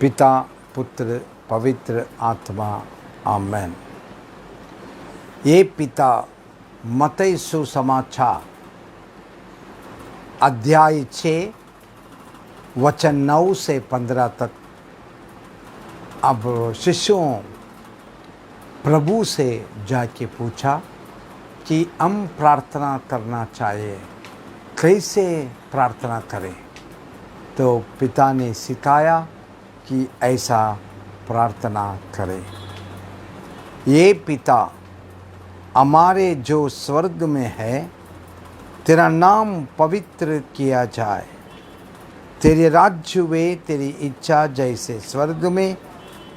पिता पुत्र पवित्र आत्मा आमेन। ये पिता मत्ती सुसमाचार अध्याय 6 वचन 9 से 15 तक। अब शिष्यों प्रभु से जाके पूछा कि हम प्रार्थना करना चाहिए, कैसे प्रार्थना करें। तो पिता ने सिखाया कि ऐसा प्रार्थना करें। ये पिता हमारे जो स्वर्ग में है, तेरा नाम पवित्र किया जाए, तेरे राज्य वे तेरी इच्छा जैसे स्वर्ग में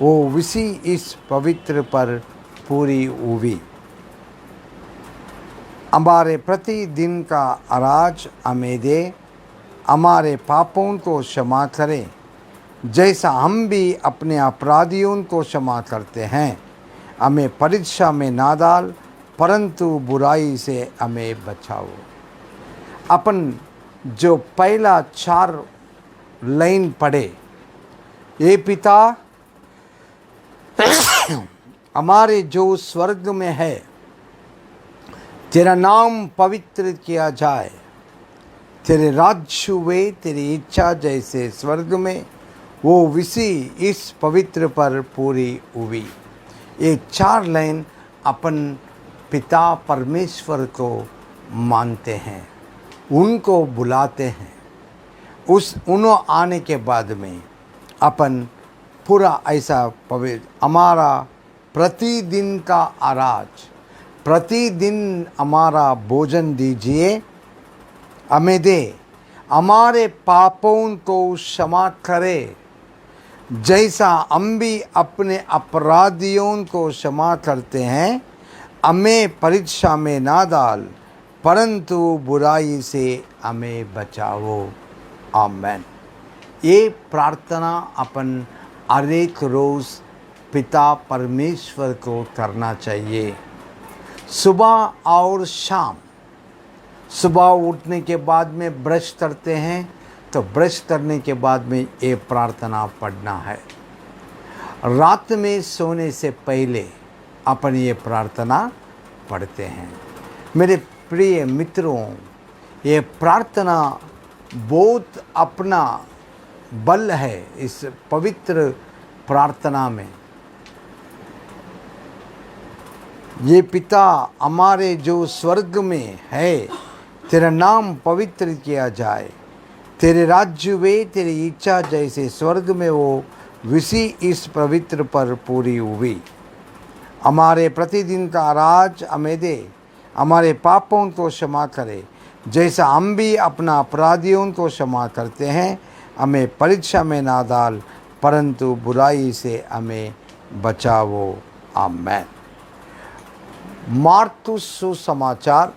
वो विसी इस पवित्र पर पूरी हुई। हमारे प्रतिदिन का अनाज हमें दे, हमारे पापों को क्षमा करें जैसा हम भी अपने अपराधियों को क्षमा करते हैं। हमें परीक्षा में ना डाल, परंतु बुराई से हमें बचाओ। अपन जो पहला 4 लाइन पढ़े, ये पिता हमारे जो स्वर्ग में है, तेरा नाम पवित्र किया जाए, तेरे राज्य वे तेरी इच्छा जैसे स्वर्ग में वो विसी इस पवित्र पर पूरी हुई। ये 4 लाइन अपन पिता परमेश्वर को मानते हैं, उनको बुलाते हैं। उन्हों आने के बाद में अपन पूरा ऐसा पवित्र हमारा प्रतिदिन का अनाज, प्रतिदिन हमारा भोजन दीजिए, हमें दे, हमारे पापों को क्षमा करे जैसा हम भी अपने अपराधियों को क्षमा करते हैं। हमें परीक्षा में ना डाल, परंतु बुराई से हमें बचाओ। आमेन। ये प्रार्थना अपन हर एक रोज़ पिता परमेश्वर को करना चाहिए, सुबह और शाम। सुबह उठने के बाद में ब्रश करते हैं, तो ब्रश करने के बाद में ये प्रार्थना पढ़ना है। रात में सोने से पहले अपन ये प्रार्थना पढ़ते हैं। मेरे प्रिय मित्रों, ये प्रार्थना बहुत अपना बल है इस पवित्र प्रार्थना में। ये पिता हमारे जो स्वर्ग में है, तेरा नाम पवित्र किया जाए, तेरे राज्य वे तेरी इच्छा जैसे स्वर्ग में वो विसी इस पवित्र पर पूरी हुई। हमारे प्रतिदिन का अनाज हमें दे, हमारे पापों को क्षमा करे जैसा हम भी अपना अपराधियों को क्षमा करते हैं। हमें परीक्षा में ना डाल, परंतु बुराई से हमें बचाओ। आमेन। मार्कु सुसमाचार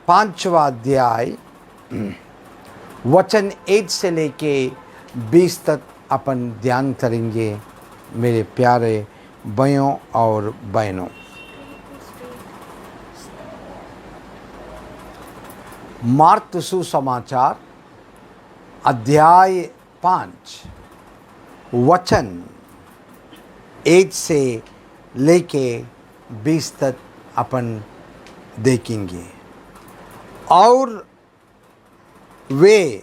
5वां अध्याय वचन 1 से लेके 20 तक अपन ध्यान करेंगे। मेरे प्यारे भाइयों और बहनों, मार्कु सुसमाचार अध्याय 5 वचन 1 से लेके 20 तक अपन देखेंगे। और वे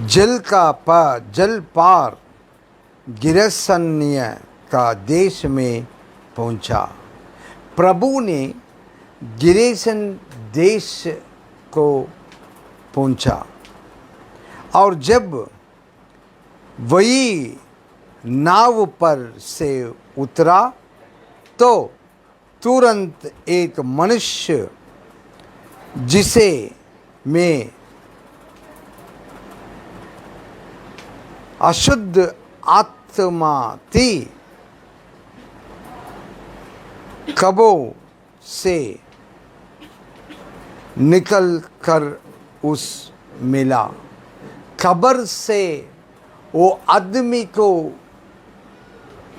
जल पार गिरसन्य का देश में पहुंचा। प्रभु ने गिरेसन देश को पहुंचा, और जब वही नाव पर से उतरा तो तुरंत एक मनुष्य जिसे में अशुद्ध आत्मा थी, कब्रों से निकल कर उस मिला। कब्र से वो आदमी को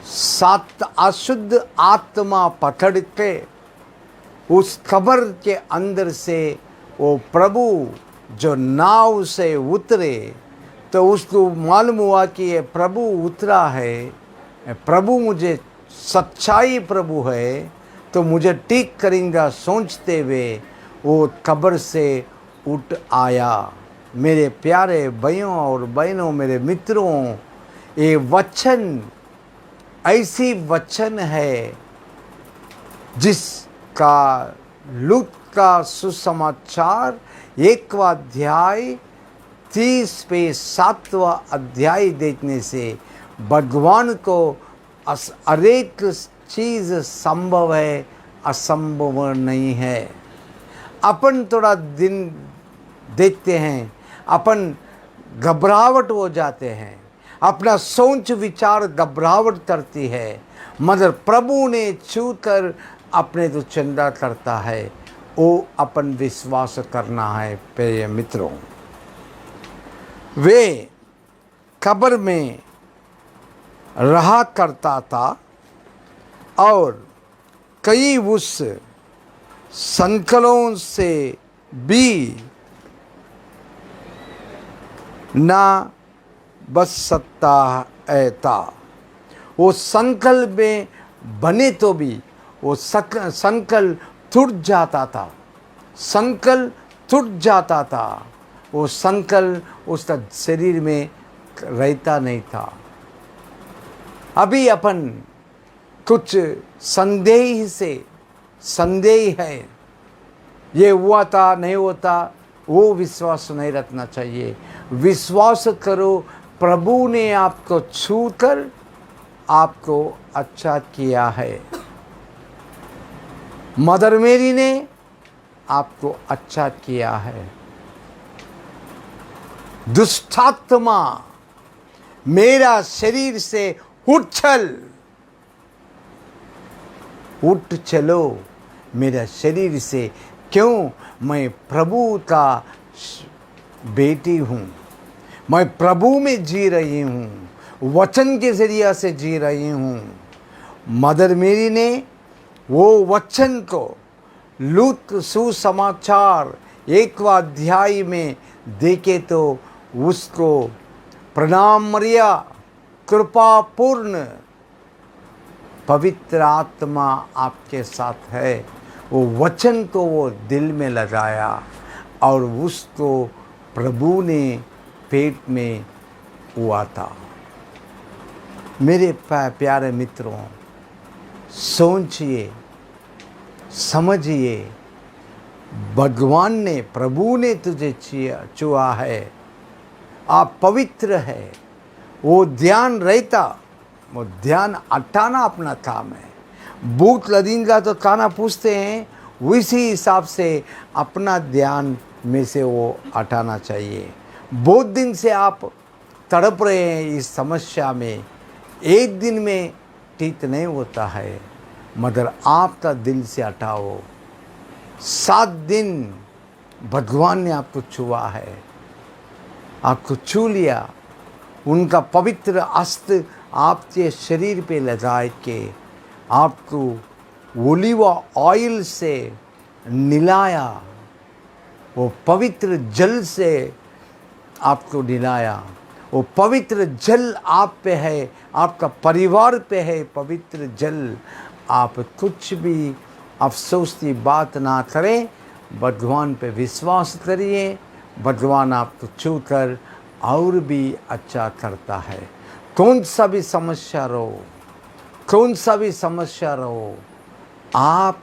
7 अशुद्ध आत्मा पकड़ के उस कब्र के अंदर से वो प्रभु जो नाव से उतरे तो उसको मालूम हुआ कि ये प्रभु उतरा है, प्रभु मुझे सच्चाई प्रभु है, तो मुझे ठीक करेंगे सोचते हुए वो कब्र से उठ आया। मेरे प्यारे भाइयों और बहनों, मेरे मित्रों, ये वचन ऐसी वचन है जिसका लूक का सुसमाचार 1वां अध्याय 30 पे 7वां अध्याय देखने से भगवान को हर एक चीज संभव है, असंभव नहीं है। अपन थोड़ा दिन देखते हैं, अपन घबराहट हो जाते हैं, अपना सोच विचार घबराहट करती है, मगर प्रभु ने छू कर अपने तो चंदा करता है, वो अपन विश्वास करना है। प्रिय मित्रों, वे कब्र में रहा करता था और कई उस संकलों से भी ना बच सकता था। वो संकल में बने तो भी वो संकल टूट जाता था, संकल टूट जाता था, वो संकल उसका शरीर में रहता नहीं था। अभी अपन कुछ संदेह है, ये हुआ था नहीं होता, वो विश्वास नहीं रखना चाहिए। विश्वास करो, प्रभु ने आपको छू कर आपको अच्छा किया है। मदर मेरी ने आपको अच्छा किया है। दुष्टात्मा मेरा शरीर से उठ चलो मेरा शरीर से, क्यों? मैं प्रभु का बेटी हूँ, मैं प्रभु में जी रही हूँ, वचन के जरिया से जी रही हूँ। मदर मेरी ने वो वचन को लूक सुसमाचार 1वां अध्याय में देखे तो उसको प्रणाम मरिया, कृपा पूर्ण पवित्र आत्मा आपके साथ है, वो वचन को वो दिल में लगाया और उसको प्रभु ने पेट में हुआ था। मेरे प्यारे मित्रों, सोचिए, समझिए, भगवान ने, प्रभु ने तुझे छुआ है, आप पवित्र है। वो ध्यान रहता, वो ध्यान हटाना अपना काम है। भूत लगेगा तो खाना पूछते हैं, उसी हिसाब से अपना ध्यान में से वो हटाना चाहिए। बहुत दिन से आप तड़प रहे हैं इस समस्या में, एक दिन में ठीक नहीं होता है, मगर आपका दिल से हटाओ। 7 दिन भगवान ने आपको छुआ है, आपको छू लिया, उनका पवित्र हस्त आपके शरीर पे लगाए के आपको ओलिव ऑयल से निलाया, वो पवित्र जल से आपको निलाया। वो पवित्र जल आप पे है, आपका परिवार पे है पवित्र जल। आप कुछ भी अफसोस की बात ना करें, भगवान पे विश्वास करिए, भगवान आपको छू कर और भी अच्छा करता है। कौन सा भी समस्या रहो, कौन सा भी समस्या रहो, आप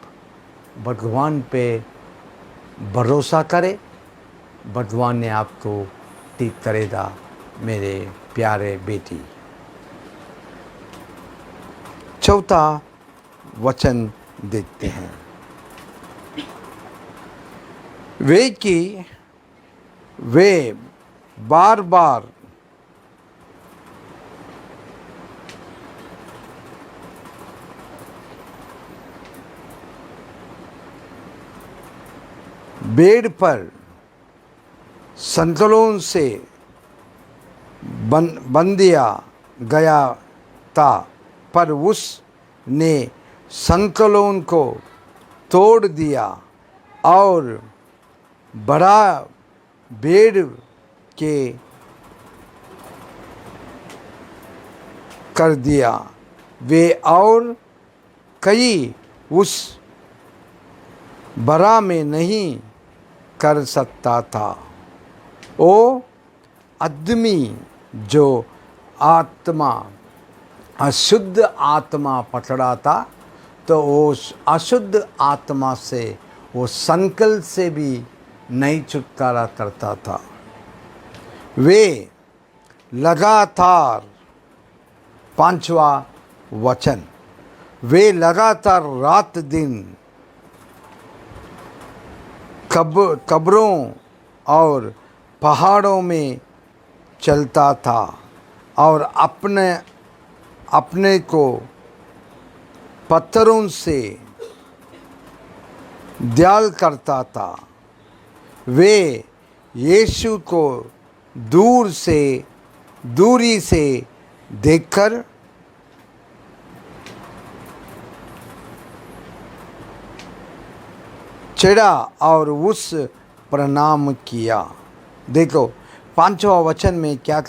भगवान पे भरोसा करें, भगवान ने आपको ठीक करेगा। मेरे प्यारे बेटी, चौथा वचन देखते हैं। वे बार बार बेड पर संकलों से बन दिया गया था, पर उसने संकलों को तोड़ दिया और बड़ा बेड के कर दिया। वे और कई उस बरा में नहीं कर सकता था। वो आदमी जो आत्मा अशुद्ध आत्मा पकड़ा था, तो वो अशुद्ध आत्मा से, वो संकल्प से भी नहीं छुटकारा करता था। वे लगातार, 5वां वचन, वे लगातार रात दिन कब्रों और पहाड़ों में चलता था और अपने को पत्थरों से दयाल करता था। वे यीशु को दूरी से देखकर चिढ़ा और उस प्रणाम किया। देखो 5वां वचन में क्या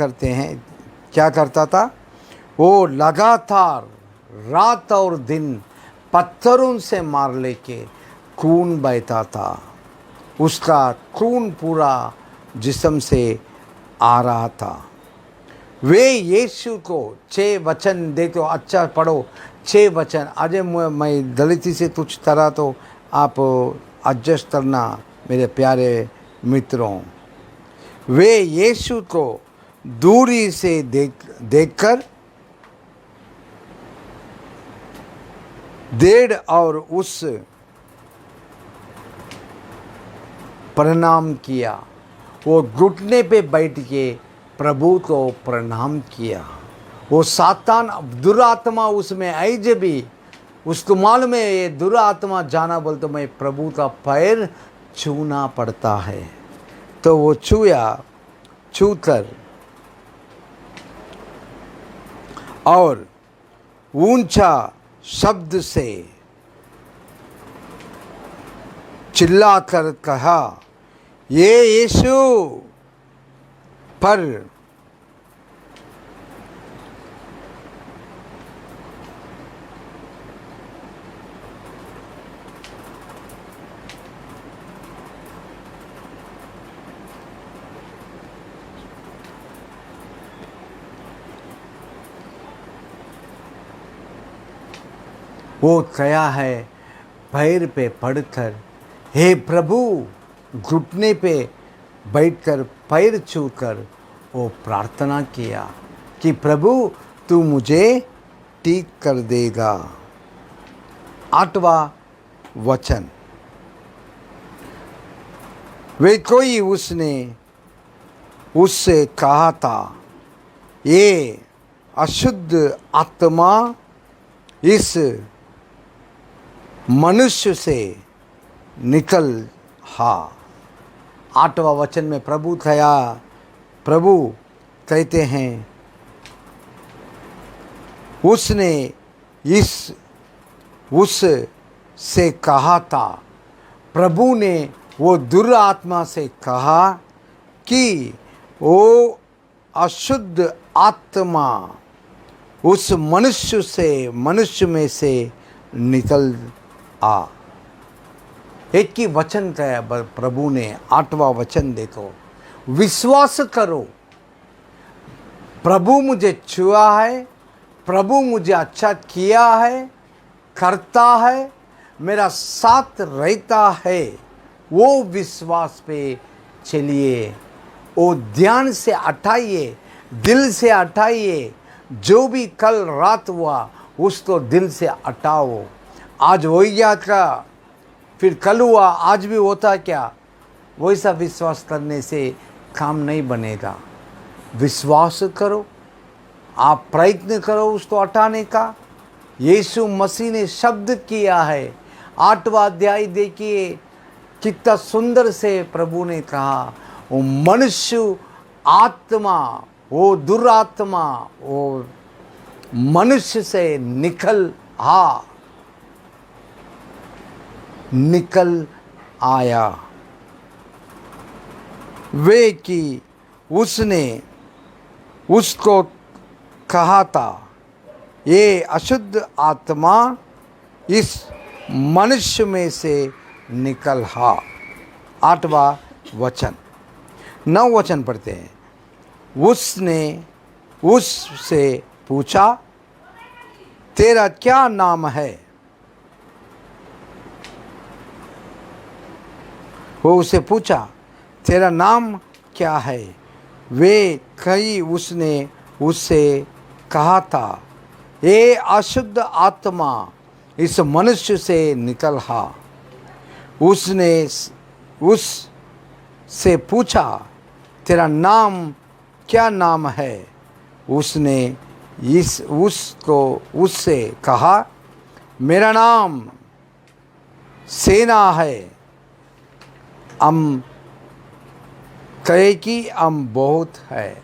करता था? वो लगातार रात और दिन पत्थरों से मार लेके खून बहता था। उसका खून पूरा जिस्म से आ रहा था। वे यीशु को 6 वचन देखो, अच्छा पढ़ो 6 वचन। आज मैं दलिती से कुछ तरह तो आप एडजस्ट करना मेरे प्यारे मित्रों। वे यीशु को दूरी से देखकर देड़ और उस प्रणाम किया। वो घुटने पे बैठ के प्रभु को प्रणाम किया। वो सातान दुरात्मा उसमें आई जब भी उसको मालूम है ये दुरात्मा जाना बोल तो मैं प्रभु का पैर छूना पड़ता है, तो वो छूकर और ऊंचा शब्द से चिल्लाकर कहा, ये यीशु पर वो क्या है, पैर पे पड़कर हे प्रभु, घुटने पे बैठकर पैर छूकर वो प्रार्थना किया कि प्रभु तू मुझे ठीक कर देगा। 8वां वचन, वे कोई उससे कहा था, ये अशुद्ध आत्मा इस मनुष्य से निकल हा। 8वां वचन में प्रभु कहते हैं, उसने उससे कहा था, प्रभु ने वो दुरात्मा से कहा कि वो अशुद्ध आत्मा उस मनुष्य में से निकल आ। एक ही वचन कहा प्रभु ने, 8वां वचन देखो, विश्वास करो प्रभु मुझे छुआ है, प्रभु मुझे अच्छा किया है, करता है, मेरा साथ रहता है। वो विश्वास पे चलिए, वो ध्यान से हटाइए, दिल से हटाइए। जो भी कल रात हुआ उसको दिल से हटाओ। आज हो गया क्या, फिर कल हुआ आज भी होता क्या, वैसा विश्वास करने से काम नहीं बनेगा। विश्वास करो, आप प्रयत्न करो उसको हटाने का। यीशु मसीह ने शब्द किया है। 8वां अध्याय देखिए, कितना सुंदर से प्रभु ने कहा, वो मनुष्य आत्मा, वो दुरात्मा वो मनुष्य से निकल आया। वे कि उसने उसको कहा था ये अशुद्ध आत्मा इस मनुष्य में से निकल हा। 8वां वचन, 9 वचन पढ़ते हैं। उसने उससे पूछा, तेरा क्या नाम है? वो उसे पूछा, तेरा नाम क्या है? वे कई उसने उससे कहा था, ये अशुद्ध आत्मा इस मनुष्य से निकल हा। उसने उससे पूछा, तेरा नाम क्या नाम है? उसने उससे कहा, मेरा नाम सेना है। कहे कि बहुत है।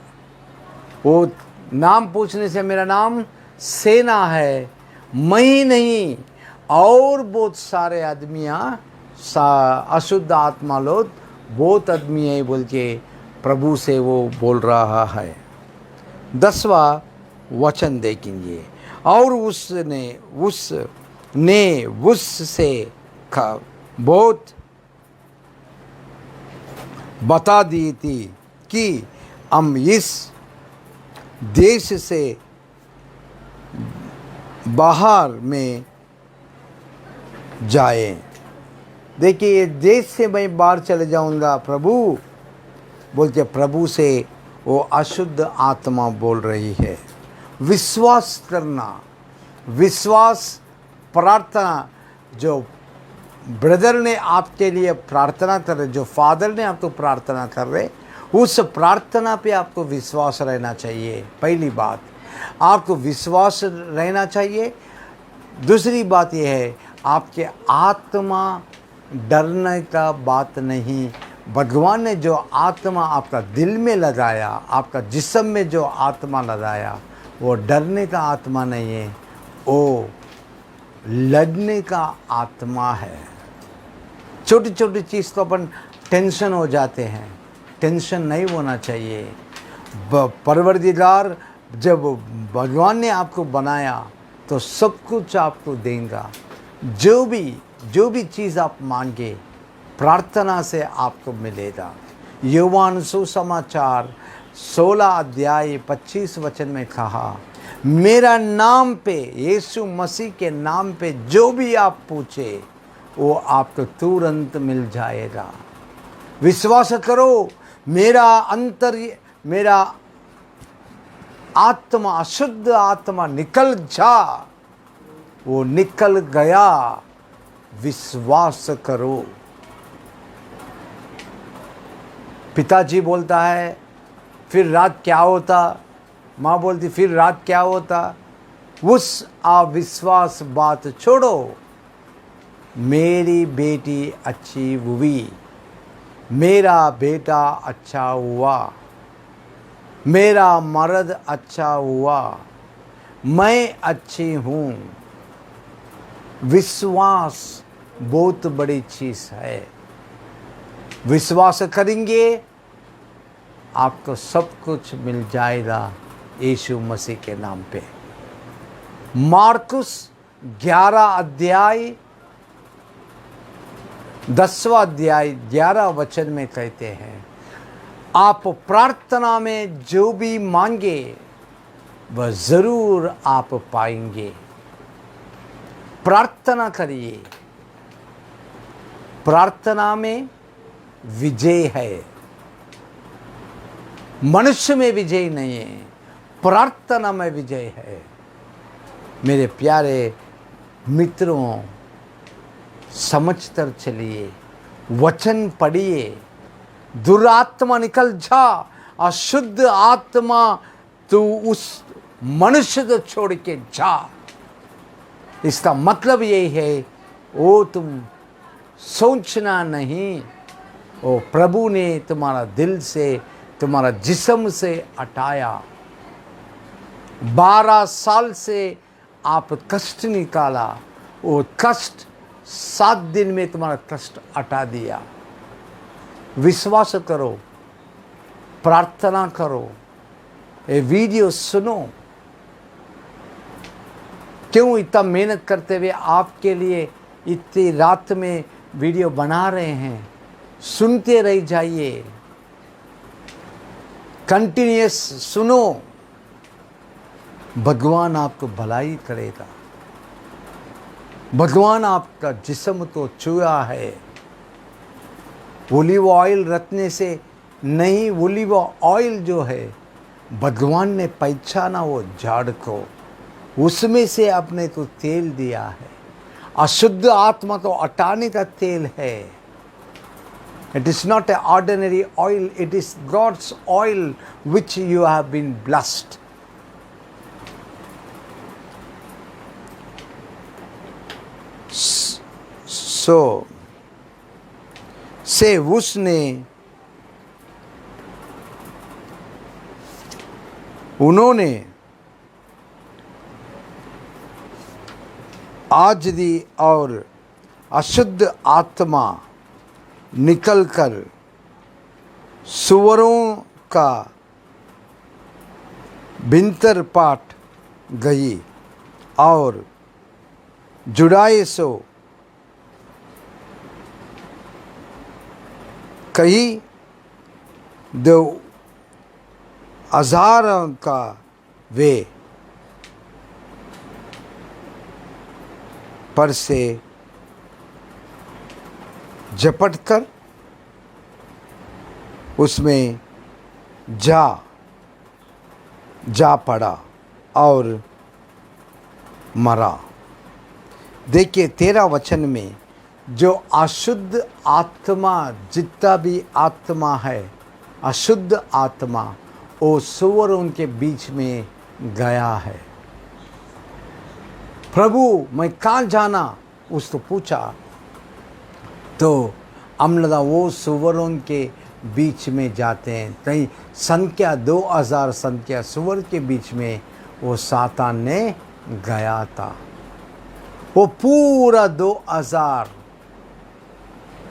वो नाम पूछने से, मेरा नाम सेना है, मैं ही नहीं और बहुत सारे आदमियाँ अशुद्ध आत्मा लोग बहुत आदमी है बोल के प्रभु से वो बोल रहा है। 10वां वचन देखेंगे। और उसने उससे बहुत बता दी थी कि हम इस देश से बाहर में जाए। देखिए, देश से मैं बाहर चले जाऊंगा प्रभु बोलते, प्रभु से वो अशुद्ध आत्मा बोल रही है। विश्वास करना, विश्वास प्रार्थना, जो ब्रदर ने आपके लिए प्रार्थना कर रहे, जो फादर ने आपको प्रार्थना कर रहे, उस प्रार्थना पे आपको विश्वास रहना चाहिए। पहली बात, आपको विश्वास रहना चाहिए। दूसरी बात यह है, आपके आत्मा डरने का बात नहीं। भगवान ने जो आत्मा आपका दिल में लगाया, आपका जिस्म में जो आत्मा लगाया, वो डरने का आत्मा नहीं है, वो लड़ने का आत्मा है। छोटी छोटी चीज़ तो अपन टेंशन हो जाते हैं, टेंशन नहीं होना चाहिए। परवरदिगार जब भगवान ने आपको बनाया तो सब कुछ आपको देगा। जो भी चीज़ आप मांगे प्रार्थना से आपको मिलेगा। योवान सुसमाचार 16 अध्याय 25 वचन में कहा, मेरा नाम पे, यीशु मसीह के नाम पे जो भी आप पूछे वो आपको तुरंत मिल जाएगा। विश्वास करो, मेरा आत्मा, अशुद्ध आत्मा निकल जा, वो निकल गया। विश्वास करो। पिताजी बोलता है, फिर रात क्या होता? माँ बोलती, फिर रात क्या होता? उस अविश्वास बात छोड़ो। मेरी बेटी अच्छी हुई, मेरा बेटा अच्छा हुआ, मेरा मर्द अच्छा हुआ, मैं अच्छी हूँ। विश्वास बहुत बड़ी चीज़ है। विश्वास करेंगे आपको सब कुछ मिल जाएगा यीशु मसीह के नाम पे। मार्कुस 11 अध्याय 10वां अध्याय 11 वचन में कहते हैं, आप प्रार्थना में जो भी मांगे वह जरूर आप पाएंगे। प्रार्थना करिए। प्रार्थना में विजय है, मनुष्य में विजय नहीं है, प्रार्थना में विजय है। मेरे प्यारे मित्रों, समझकर चलिए, वचन पढ़िए, दुरात्मा निकल जा, अशुद्ध आत्मा तू उस मनुष्य को छोड़ के जा। इसका मतलब यही है, वो तुम सोचना नहीं, वो प्रभु ने तुम्हारा दिल से, तुम्हारा जिस्म से हटाया। 12 साल से आप कष्ट निकाला, वो कष्ट 7 दिन में तुम्हारा कष्ट हटा दिया। विश्वास करो, प्रार्थना करो, ये वीडियो सुनो, क्यों इतना मेहनत करते हुए आपके लिए इतनी रात में वीडियो बना रहे हैं? सुनते रह जाइए, कंटिन्यूस सुनो, भगवान आपको भलाई करेगा। भगवान आपका जिस्म तो छुआ है। ओलिव ऑयल रखने से नहीं, ओलिव ऑयल जो है भगवान ने पहचाना वो झाड़ को, उसमें से अपने को तेल दिया है। अशुद्ध आत्मा तो हटाने का तेल है। It is not a ordinary oil, it is God's oil which you have been blessed. So से उन्होंने आज दी और अशुद्ध आत्मा निकलकर सुअरों का भिंतर पाट गई और जुड़ाए सो कई दो हजारों का वे पर से झपट कर उसमें जा पड़ा और मरा। देखिए 13 वचन में जो अशुद्ध आत्मा, जितना भी आत्मा है अशुद्ध आत्मा, वो सुअर उनके बीच में गया है। प्रभु मैं कहाँ जाना, उसको पूछा तो अमलदा वो सुअरों के बीच में जाते हैं। कहीं संख्या 2000 संख्या सुअर के बीच में वो सातान ने गया था। वो पूरा 2000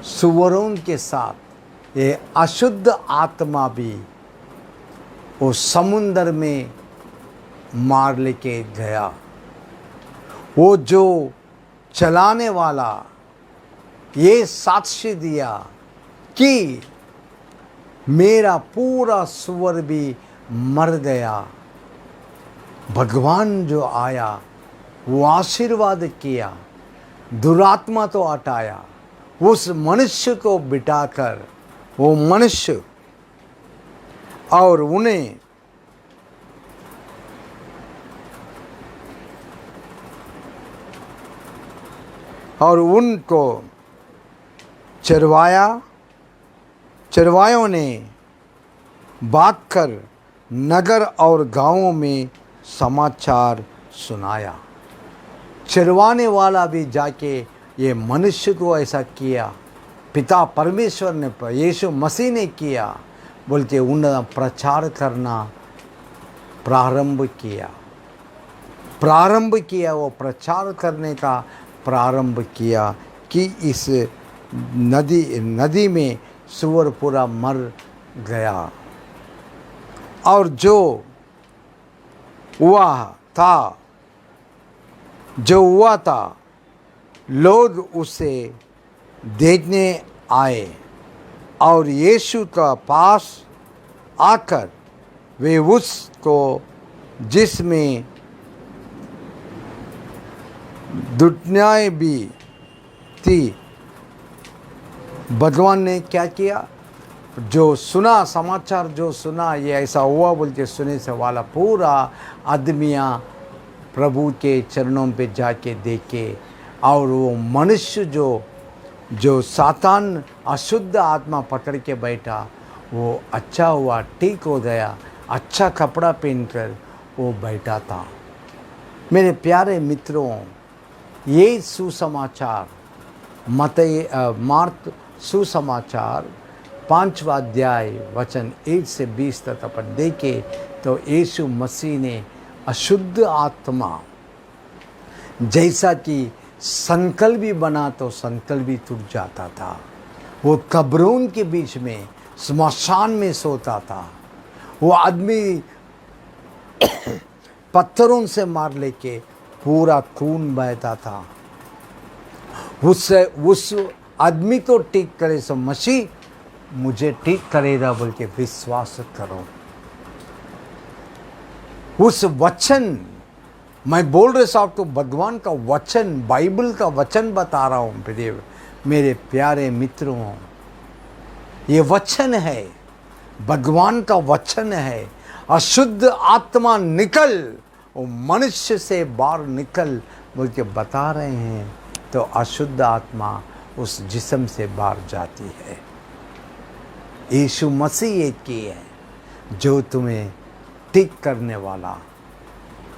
सुअरों के साथ ये अशुद्ध आत्मा भी वो समुंदर में मार लेके गया। वो जो चलाने वाला ये साक्ष्य दिया कि मेरा पूरा सुअर भी मर गया। भगवान जो आया वो आशीर्वाद किया, दुरात्मा तो हटाया, उस मनुष्य को बिठाकर वो मनुष्य और उन्हें और उनको चरवायों ने बात कर नगर और गांवों में समाचार सुनाया। चरवाने वाला भी जाके ये मनुष्य को ऐसा किया, पिता परमेश्वर ने, यीशु मसीह ने किया बोल के उन्हें प्रचार करना प्रारंभ किया। वो प्रचार करने का प्रारंभ किया कि इस नदी में सुअर पूरा मर गया। और जो हुआ था लोग उसे देखने आए और यीशु का पास आकर वे उसको जिसमें दुनियाएं भी थी, भगवान ने क्या किया, जो सुना समाचार, जो सुना ये ऐसा हुआ बोल के सुने से वाला पूरा आदमियाँ प्रभु के चरणों पे जाके देखे। और वो मनुष्य जो सातान अशुद्ध आत्मा पकड़ के बैठा वो अच्छा हुआ, ठीक हो गया, अच्छा कपड़ा पहनकर वो बैठा था। मेरे प्यारे मित्रों, ये सुसमाचार मार्क सुसमाचार 5वां अध्याय वचन 1 से 20 तक अपन देखे तो यीशु मसीह ने अशुद्ध आत्मा जैसा कि संकल्प भी बना तो संकल्प भी टूट जाता था। वो कब्रों के बीच में स्मशान में सोता था। वो आदमी पत्थरों से मार लेके पूरा खून बहता था। उस आदमी को ठीक करे सो मसीह मुझे ठीक करेगा बोल के विश्वास करो। उस वचन मैं बोल रहे साहब तो भगवान का वचन, बाइबल का वचन बता रहा हूँ मेरे प्यारे मित्रों। ये वचन है, भगवान का वचन है। अशुद्ध आत्मा निकल, वो मनुष्य से बाहर निकल बोल के बता रहे हैं, तो अशुद्ध आत्मा उस जिस्म से बाहर जाती है। यीशु मसीह एक ही है जो तुम्हें ठीक करने वाला।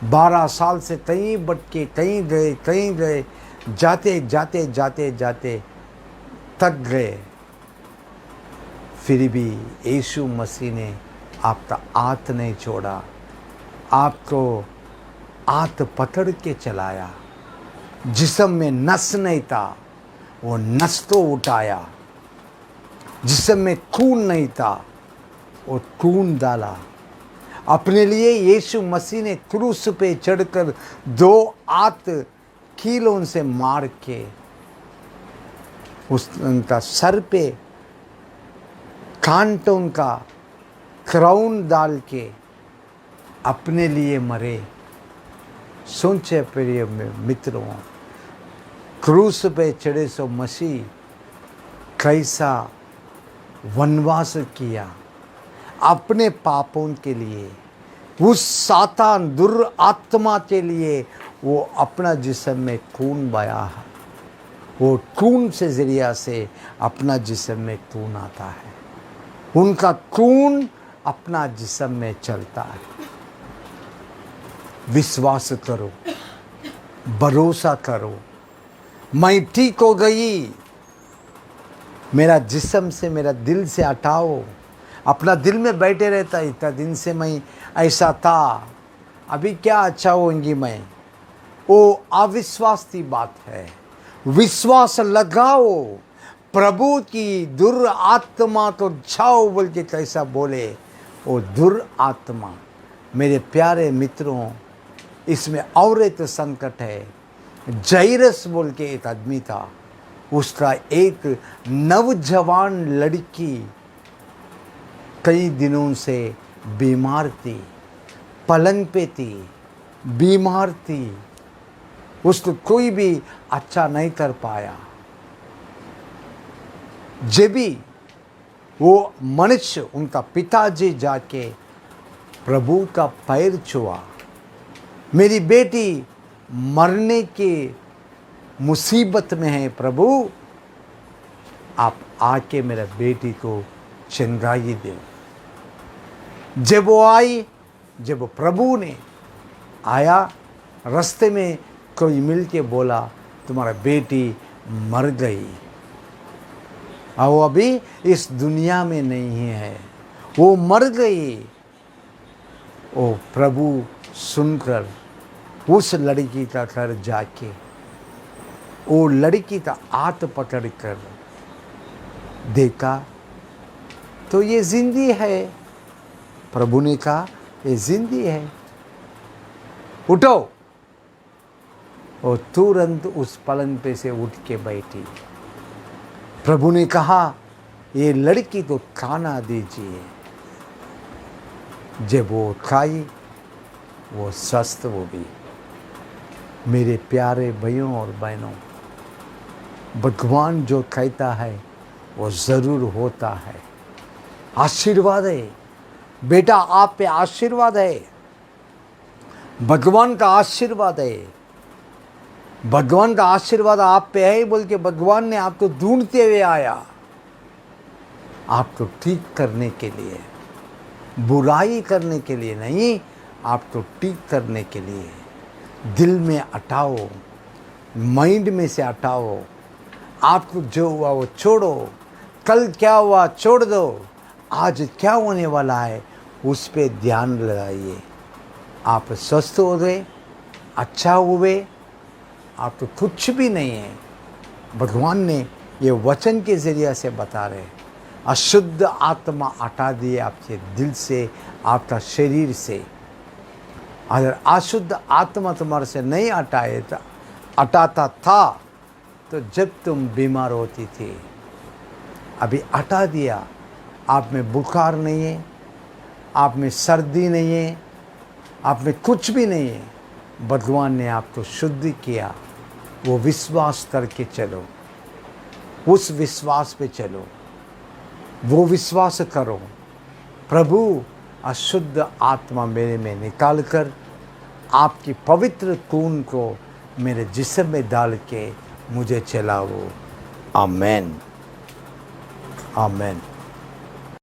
12 साल से कहीं भटके, कहीं गए, जाते जाते जाते जाते थक गए, फिर भी यीशु मसीह ने आपका हाथ नहीं छोड़ा, आपको हाथ पकड़ के चलाया। जिस्म में नस नहीं था, वो नस तो उठाया। जिस्म में खून नहीं था, वो खून डाला। अपने लिए यीशु मसीह ने क्रूस पे चढ़कर 2 हाथ कीलों से मार के उनका सर पे कांटों का क्राउन डाल के अपने लिए मरे। सोचे प्रिय मित्रों, क्रूस पे चढ़े सो मसीह कैसा वनवास किया अपने पापों के लिए। उस सातान दुरात्मा के लिए वो अपना जिस्म में खून बहाया है। वो खून से जरिया से अपना जिस्म में खून आता है। उनका खून अपना जिस्म में चलता है। विश्वास करो, भरोसा करो, मैं ठीक हो गई। मेरा जिस्म से, मेरा दिल से हटाओ। अपना दिल में बैठे रहता, इतना दिन से मैं ऐसा था, अभी क्या अच्छा होंगी मैं, वो अविश्वास की बात है। विश्वास लगाओ, प्रभु की दुरात्मा तो जाओ बोल के कैसा बोले वो दुरात्मा। मेरे प्यारे मित्रों, इसमें और एक संकट है। जाइरस बोल के एक आदमी था, उसका एक नवजवान लड़की कई दिनों से बीमार थी, पलंग पे थी, बीमार थी। उसको कोई भी अच्छा नहीं कर पाया। जब भी वो मनुष्य, उनका पिताजी जाके प्रभु का पैर छुआ, मेरी बेटी मरने के मुसीबत में है प्रभु, आप आके मेरा बेटी को चंगाई दे। जब वो आई, जब प्रभु ने आया, रास्ते में कोई मिल के बोला तुम्हारा बेटी मर गई, और वो अभी इस दुनिया में नहीं है, वो मर गई। वो प्रभु सुनकर उस लड़की का घर जाके वो लड़की का हाथ पकड़ कर देखा तो ये जिंदी है। प्रभु ने कहा ये जिंदी है, उठो। और तुरंत उस पलंग पे से उठ के बैठी। प्रभु ने कहा ये लड़की को खाना दीजिए। जब वो खाई, वो स्वस्थ हो गई। मेरे प्यारे भाइयों और बहनों, भगवान जो कहता है वो ज़रूर होता है। आशीर्वाद है बेटा, आप पे आशीर्वाद है, भगवान का आशीर्वाद है। भगवान का आशीर्वाद आप पे है बोल के भगवान ने आपको ढूंढते हुए आया, आपको ठीक करने के लिए, बुराई करने के लिए नहीं, आपको ठीक करने के लिए। दिल में हटाओ, माइंड में से हटाओ। आपको जो हुआ वो छोड़ो, कल क्या हुआ छोड़ दो, आज क्या होने वाला है उस पे ध्यान लगाइए। आप स्वस्थ हो गए, अच्छा हुए, आप तो कुछ भी नहीं है। भगवान ने ये वचन के ज़रिए से बता रहे, अशुद्ध आत्मा हटा दिए आपके दिल से, आपका शरीर से। अगर अशुद्ध आत्मा तुम्हारे से नहीं हटाता था तो जब तुम बीमार होती थी, अभी हटा दिया। आप में बुखार नहीं है, आप में सर्दी नहीं है, आप में कुछ भी नहीं है। भगवान ने आपको शुद्ध किया। वो विश्वास करके चलो, उस विश्वास पे चलो, वो विश्वास करो। प्रभु अशुद्ध आत्मा मेरे में निकाल कर आपकी पवित्र खून को मेरे जिस्म में डाल के मुझे चलाओ। आमेन, आमेन।